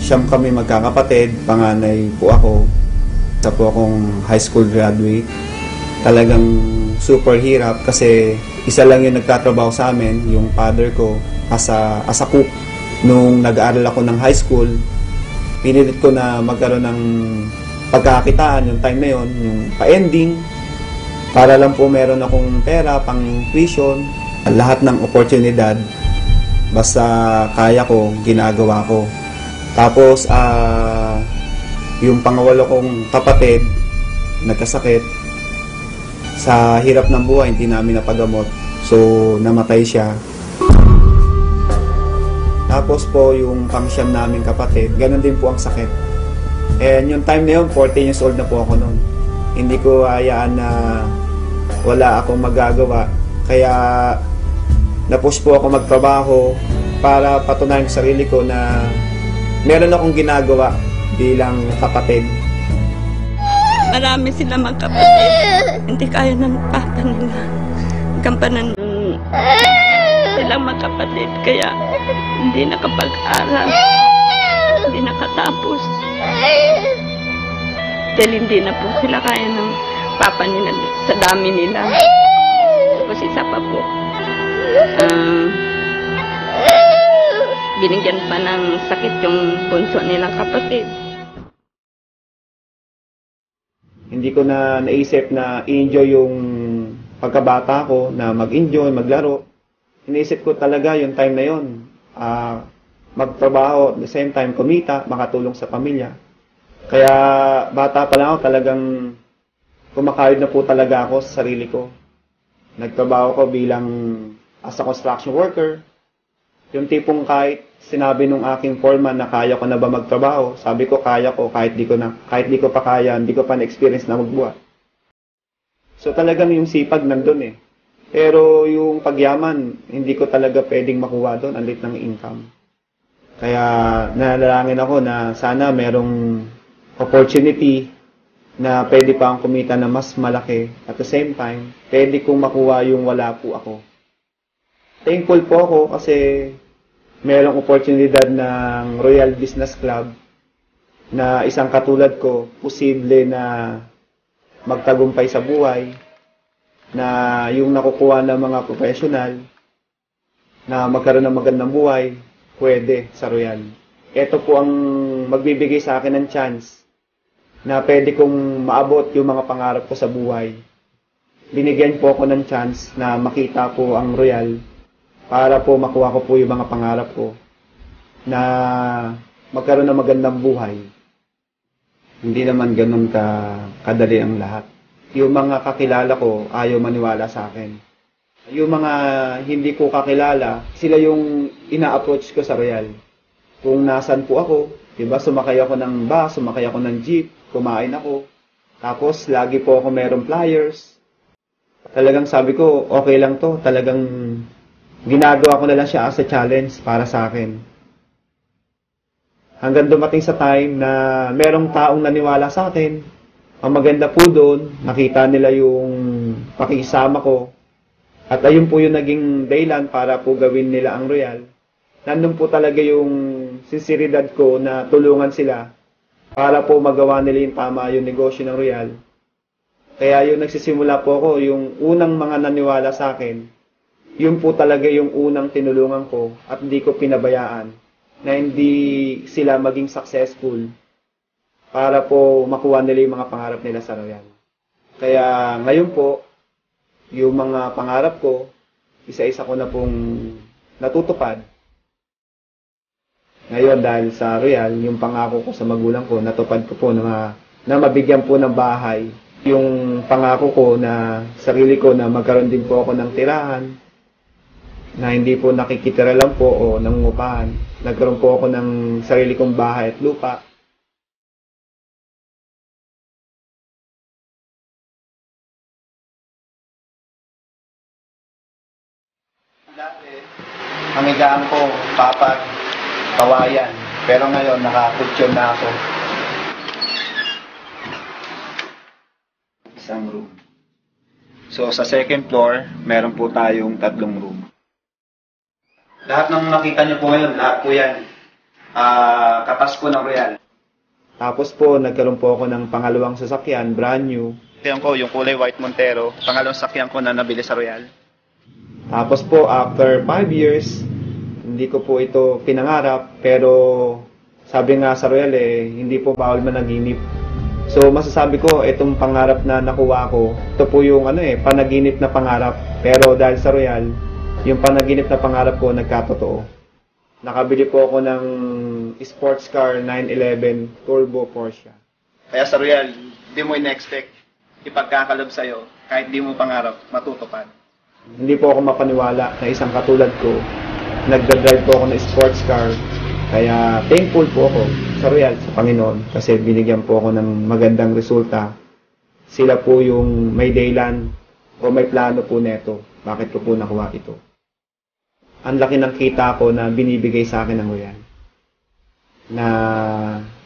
Siyam kami magkakapatid, panganay po ako. Isa po akong high school graduate. Talagang super hirap kasi isa lang yung nagtatrabaho sa amin, yung father ko, as a cook. Nung nag-aaral ako ng high school, pinilit ko na magkaroon ng pagkakitaan yung time na yon, yung pa-ending, para lang po meron akong pera, pang tuition, lahat ng oportunidad, basta kaya ko, ginagawa ko. Tapos, yung pangawalo kong kapatid, nagkasakit, sa hirap ng buhay, hindi namin napagamot. So, namatay siya. Tapos po, yung pangsyam namin kapatid, ganun din po ang sakit. And yung time na yun, 14 years old na po ako noon. Hindi ko hayaan na wala akong magagawa. Kaya, na-push po ako magtrabaho para patunayan sa sarili ko na meron akong ginagawa bilang kapatid. Marami sila magkapatid. Hindi kaya ng papa nila. Gampanan silang magkapatid. Kaya hindi nakapag-aral. Hindi nakatapos. Dahil hindi na po sila kaya ng papa nila sa dami nila. Tapos isa pa po. Binigyan pa ng sakit yung bunso nilang kapatid. Hindi ko na naisip na i-enjoy yung pagkabata ko, na mag-enjoy, maglaro. Iniisip ko talaga yung time na yun. Magtrabaho, at the same time kumita, makatulong sa pamilya. Kaya bata pa lang ako, talagang kumakayod na po talaga ako sa sarili ko. Nagtrabaho ko bilang as a construction worker. Yung tipong kahit sinabi nung aking foreman na kaya ko na ba magtrabaho, sabi ko kaya ko kahit di ko pa kaya, hindi ko pa na-experience na magbuhat. So talagang yung sipag nandun eh. Pero yung pagyaman, hindi ko talaga pwedeng makuha doon, ang liit ng income. Kaya nalalangin ako na sana merong opportunity na pwede pa akong kumita na mas malaki. At the same time, pwede kong makuha yung wala po ako. Thankful po ako kasi merong oportunidad ng Royal Business Club na isang katulad ko, posible na magtagumpay sa buhay, na yung nakukuha ng mga professional, na magkaroon ng magandang buhay, pwede sa Royal. Ito po ang magbibigay sa akin ng chance na pwede kong maabot yung mga pangarap ko sa buhay. Binigyan po ako ng chance na makita ko ang Royal para po makuha ko po yung mga pangarap ko na magkaroon ng magandang buhay. Hindi naman ganun kadali ang lahat. Yung mga kakilala ko ayaw maniwala sa akin. Yung mga hindi ko kakilala, sila yung ina-approach ko sa Royal. Kung nasan po ako, diba, sumakay ako ng bus, sumakay ako ng jeep, kumain ako. Tapos lagi po ako merong flyers. Talagang sabi ko, okay lang to. Talagang ginagawa ko na lang siya as a challenge para sa akin. Hanggang dumating sa time na merong taong naniwala sa akin. Ang maganda po doon, nakita nila yung pakisama ko. At ayun po yung naging dahilan para po gawin nila ang Royal. Nandun po talaga yung sinseridad ko na tulungan sila para po magawa nila yung tama yung negosyo ng Royal. Kaya yung nagsisimula po ako, yung unang mga naniwala sa akin, yun po talaga yung unang tinulungan ko at hindi ko pinabayaan na hindi sila maging successful para po makuha nila yung mga pangarap nila sa Royal. Kaya ngayon po, yung mga pangarap ko, isa-isa ko na pong natutupad. Ngayon dahil sa Royal, yung pangako ko sa magulang ko, natupad ko po na mabigyan po ng bahay. Yung pangako ko na sarili ko na magkaroon din po ako ng tirahan, na hindi po nakikitira lang po o nangungupahan. Nagkaroon po ako ng sarili kong bahay at lupa. Dati, amigaan ko, papag, kawayan. Pero ngayon, nakakutsyon na ako. Isang room. So, sa second floor, meron po tayong 3 room. Lahat ng makita niyo po ngayon, lahat po yan. katas po ng Royal. Tapos po, nagkaroon po ako ng pangalawang sasakyan, brand new. Yan ko, yung kulay white Montero, pangalawang sasakyan ko na nabili sa Royal. Tapos po, after 5 years, hindi ko po ito pinangarap, pero sabi nga sa Royal hindi po bawal managinip. So masasabi ko, itong pangarap na nakuha ko, ito po yung panaginip na pangarap. Pero dahil sa Royal, yung panaginip na pangarap ko nagkatotoo. Nakabili po ako ng sports car 911 Turbo Porsche. Kaya sa Royal, hindi mo in-expect ipagkakalob sa'yo, kahit di mo pangarap, matutupad. Hindi po ako mapaniwala na isang katulad ko, nagdadrive po ako ng sports car. Kaya thankful po ako sa Royal, sa Panginoon, kasi binigyan po ako ng magandang resulta. Sila po yung may daylan o may plano po neto. Bakit ko po nakuha ito? Ang laki ng kita ko na binibigay sa akin ng Royal. Na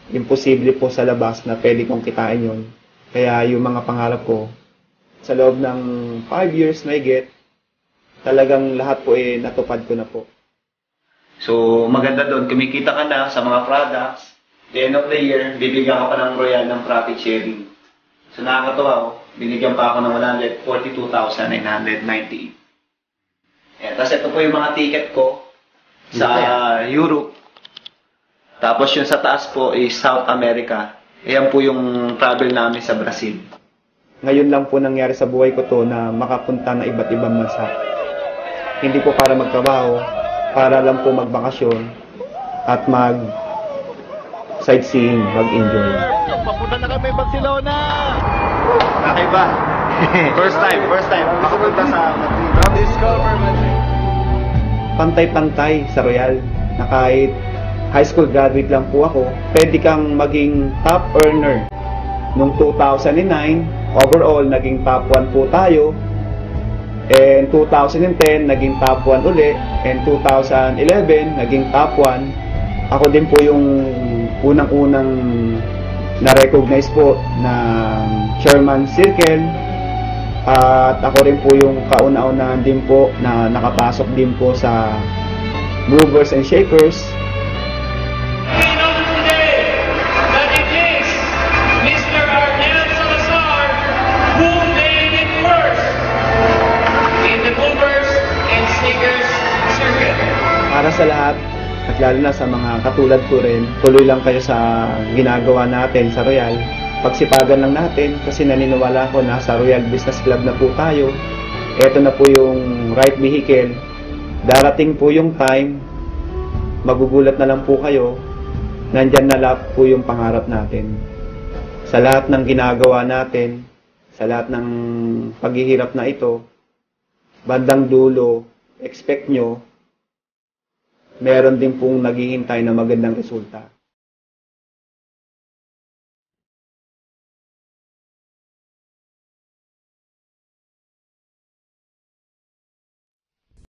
imposible po sa labas na pwede kong kitain yun. Kaya yung mga pangarap ko, sa loob ng 5 years na i-get, talagang lahat po natupad ko na po. So, maganda doon, kumikita ka na sa mga products. The end of the year, bibigyan ka pa ng Royal ng profit sharing. So, nakakatawa, binigyan pa ako ng 142,998. Tapos ito po yung mga ticket ko sa Europe. Tapos yung sa taas po is South America. Ayan po yung travel namin sa Brazil. Ngayon lang po nangyari sa buhay ko to na makapunta na iba't ibang bansa. Hindi po para magtrabaho, para lang po magbakasyon at sightseeing, mag-enjoy. Papunta na kami Barcelona! Kakaiba. First time makapunta sa Madrid. Discover Madrid. Pantay-pantay sa Royal na kahit high school graduate lang po ako, pwede kang maging top earner. Noong 2009, overall, naging top 1 po tayo. And 2010, naging top 1 uli. And 2011, naging top 1. Ako din po yung unang-unang na-recognize po ng Chairman Circle. At ako rin po yung kauna-unahan din po na nakapasok din po sa Movers and Shakers. We know today that it is Mr. Arnel Salazar who made it first in the Movers and Shakers circuit. Para sa lahat, at lalo na sa mga katulad ko rin, tuloy lang kayo sa ginagawa natin sa Royal. Pagsipagan lang natin kasi naniniwala ko na sa Royal Business Club na po tayo. Ito na po yung right vehicle. Darating po yung time, magugulat na lang po kayo, nandyan na lahat po yung pangarap natin. Sa lahat ng ginagawa natin, sa lahat ng paghihirap na ito, bandang dulo, expect nyo, meron din pong naghihintay na magandang resulta.